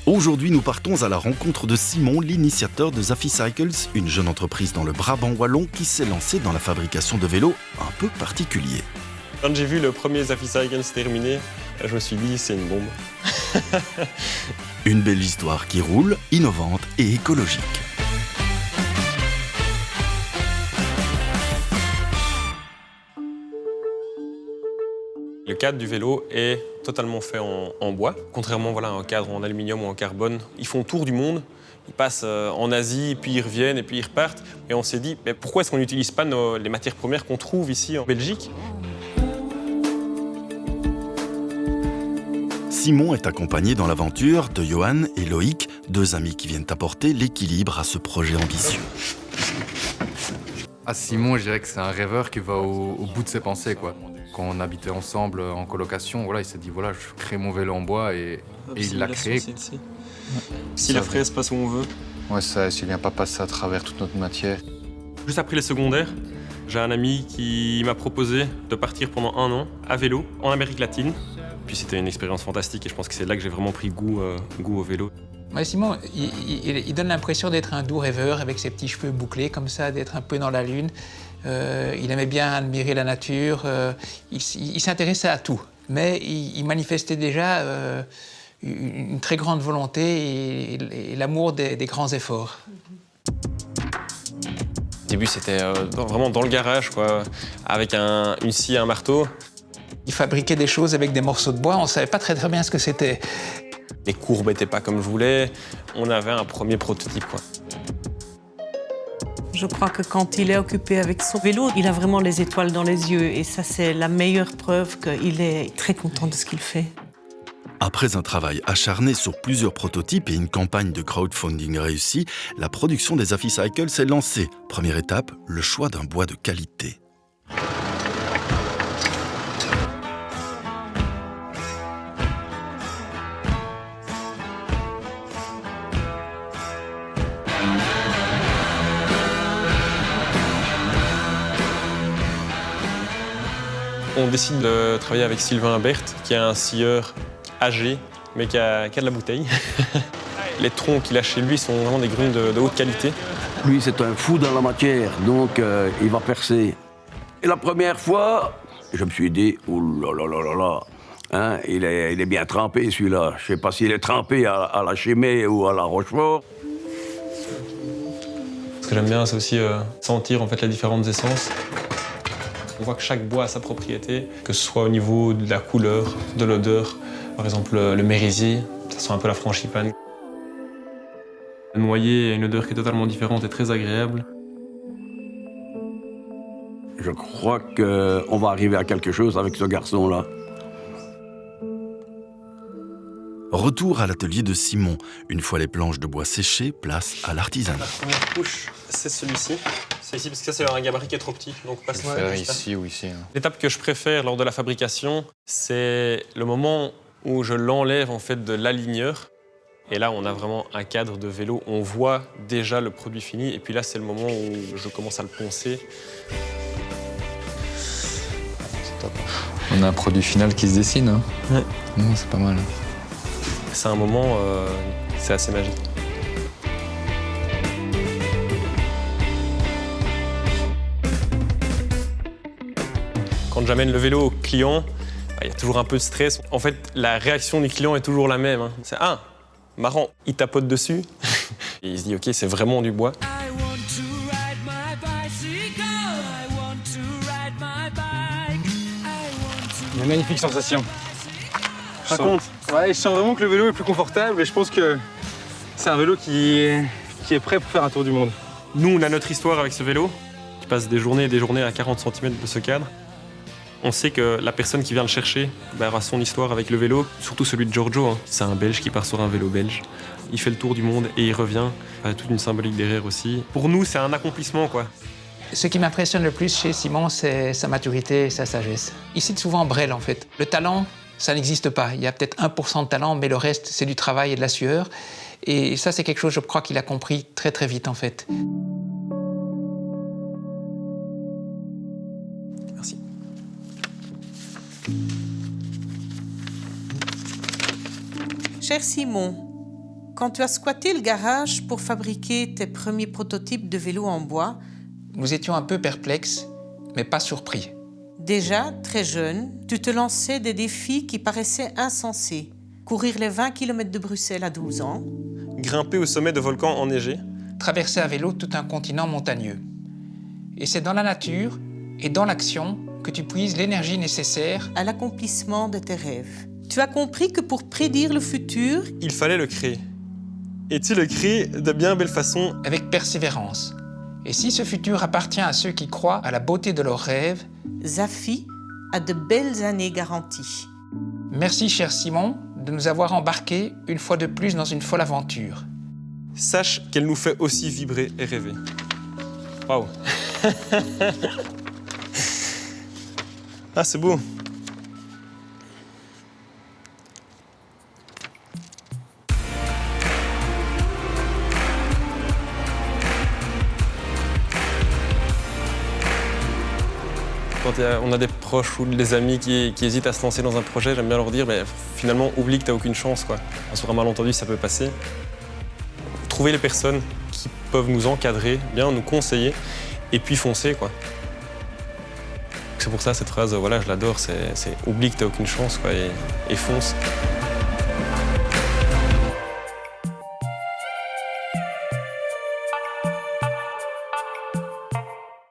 Aujourd'hui, nous partons à la rencontre de Simon, l'initiateur de Zafy Cycles, une jeune entreprise dans le Brabant wallon qui s'est lancée dans la fabrication de vélos un peu particuliers. Quand j'ai vu le premier Zafy Cycles terminé, je me suis dit c'est une bombe. Une belle histoire qui roule, innovante et écologique. Le cadre du vélo est totalement fait en bois, contrairement à un cadre en aluminium ou en carbone. Ils font le tour du monde, ils passent en Asie, puis ils reviennent et puis ils repartent. Et on s'est dit, mais pourquoi est-ce qu'on n'utilise pas les matières premières qu'on trouve ici en Belgique ? Simon est accompagné dans l'aventure de Johan et Loïc, deux amis qui viennent apporter l'équilibre à ce projet ambitieux. Simon, je dirais que c'est un rêveur qui va au bout de ses pensées, quoi. Quand on habitait ensemble en colocation, il s'est dit je crée mon vélo en bois et il l'a créé. Si la fraise passe où on veut. Ouais, ça, s'il vient pas passer à travers toute notre matière. Juste après les secondaires, j'ai un ami qui m'a proposé de partir pendant 1 an à vélo en Amérique latine. Puis c'était une expérience fantastique et je pense que c'est là que j'ai vraiment pris goût au vélo. Ouais, Simon, il donne l'impression d'être un doux rêveur avec ses petits cheveux bouclés comme ça, d'être un peu dans la lune. Il aimait bien admirer la nature, il s'intéressait à tout. Mais il manifestait déjà une très grande volonté et l'amour des grands efforts. Au début, c'était vraiment dans le garage, quoi, avec une scie et un marteau. Il fabriquait des choses avec des morceaux de bois, on ne savait pas très bien ce que c'était. Les courbes n'étaient pas comme je voulais. On avait un premier prototype, quoi. Je crois que quand il est occupé avec son vélo, il a vraiment les étoiles dans les yeux. Et ça, c'est la meilleure preuve qu'il est très content de ce qu'il fait. Après un travail acharné sur plusieurs prototypes et une campagne de crowdfunding réussie, la production des Zafy Cycles s'est lancée. Première étape, le choix d'un bois de qualité. On décide de travailler avec Sylvain Berthe, qui est un scieur âgé, mais qui a de la bouteille. Les troncs qu'il a chez lui sont vraiment des grumes de haute qualité. Lui, c'est un fou dans la matière, donc il va percer. Et la première fois, je me suis dit, oh là là là là là, hein, il est bien trempé celui-là. Je ne sais pas s'il est trempé à la Chimay ou à la Rochefort. Ce que j'aime bien, c'est aussi sentir en fait les différentes essences. On voit que chaque bois a sa propriété, que ce soit au niveau de la couleur, de l'odeur. Par exemple, le merisier, ça sent un peu la frangipane. Le noyer a une odeur qui est totalement différente et très agréable. Je crois qu'on va arriver à quelque chose avec ce garçon-là. Retour à l'atelier de Simon. Une fois les planches de bois séchées, place à l'artisanat. La première couche, c'est celui-ci. C'est ici parce que ça, c'est un gabarit qui est trop petit. Donc passe Ici ou ici. Hein. L'étape que je préfère lors de la fabrication, c'est le moment où je l'enlève en fait de l'aligneur. Et là, on a vraiment un cadre de vélo. On voit déjà le produit fini. Et puis là, c'est le moment où je commence à le poncer. C'est top. On a un produit final qui se dessine. Hein. Ouais. Non, c'est pas mal. C'est un moment, c'est assez magique. Quand j'amène le vélo au client, il y a toujours un peu de stress. En fait, la réaction du client est toujours la même. Hein. C'est « Ah, marrant, il tapote dessus. » Et il se dit « Ok, c'est vraiment du bois. » Une magnifique sensation. Par contre, je sens vraiment que le vélo est plus confortable et je pense que c'est un vélo qui est prêt pour faire un tour du monde. Nous, on a notre histoire avec ce vélo. Tu passes des journées et des journées à 40 cm de ce cadre. On sait que la personne qui vient le chercher aura son histoire avec le vélo, surtout celui de Giorgio. Hein. C'est un Belge qui part sur un vélo belge. Il fait le tour du monde et il revient. Il y a toute une symbolique derrière aussi. Pour nous, c'est un accomplissement, quoi. Ce qui m'impressionne le plus chez Simon, c'est sa maturité et sa sagesse. Il cite souvent Brel, en fait. Le talent, ça n'existe pas. Il y a peut-être 1% de talent, mais le reste, c'est du travail et de la sueur. Et ça, c'est quelque chose, je crois, qu'il a compris très, très vite, en fait. Merci. Cher Simon, Quand tu as squatté le garage pour fabriquer tes premiers prototypes de vélos en bois, Nous étions un peu perplexes, mais pas surpris. déjà, très jeune, tu te lançais des défis qui paraissaient insensés. Courir les 20 km de Bruxelles à 12 ans, Grimper au sommet de volcans enneigés. Traverser à vélo tout un continent montagneux. Et c'est dans la nature et dans l'action que tu puises l'énergie nécessaire à l'accomplissement de tes rêves. Tu as compris que pour prédire le futur, Il fallait le créer. Et tu le crées de bien belle façon. avec persévérance. Et si ce futur appartient à ceux qui croient à la beauté de leurs rêves, Zafi a de belles années garanties. merci cher Simon de nous avoir embarqués une fois de plus dans une folle aventure. Sache qu'elle nous fait aussi vibrer et rêver. Waouh. Ah, c'est beau. Quand on a des proches ou des amis qui hésitent à se lancer dans un projet, j'aime bien leur dire, mais finalement, oublie que tu n'as aucune chance, quoi. Sur un malentendu, ça peut passer. Trouver les personnes qui peuvent nous encadrer, bien nous conseiller, et puis foncer, quoi. C'est pour ça, cette phrase, voilà, je l'adore, c'est oublie que tu n'as aucune chance, quoi, et fonce.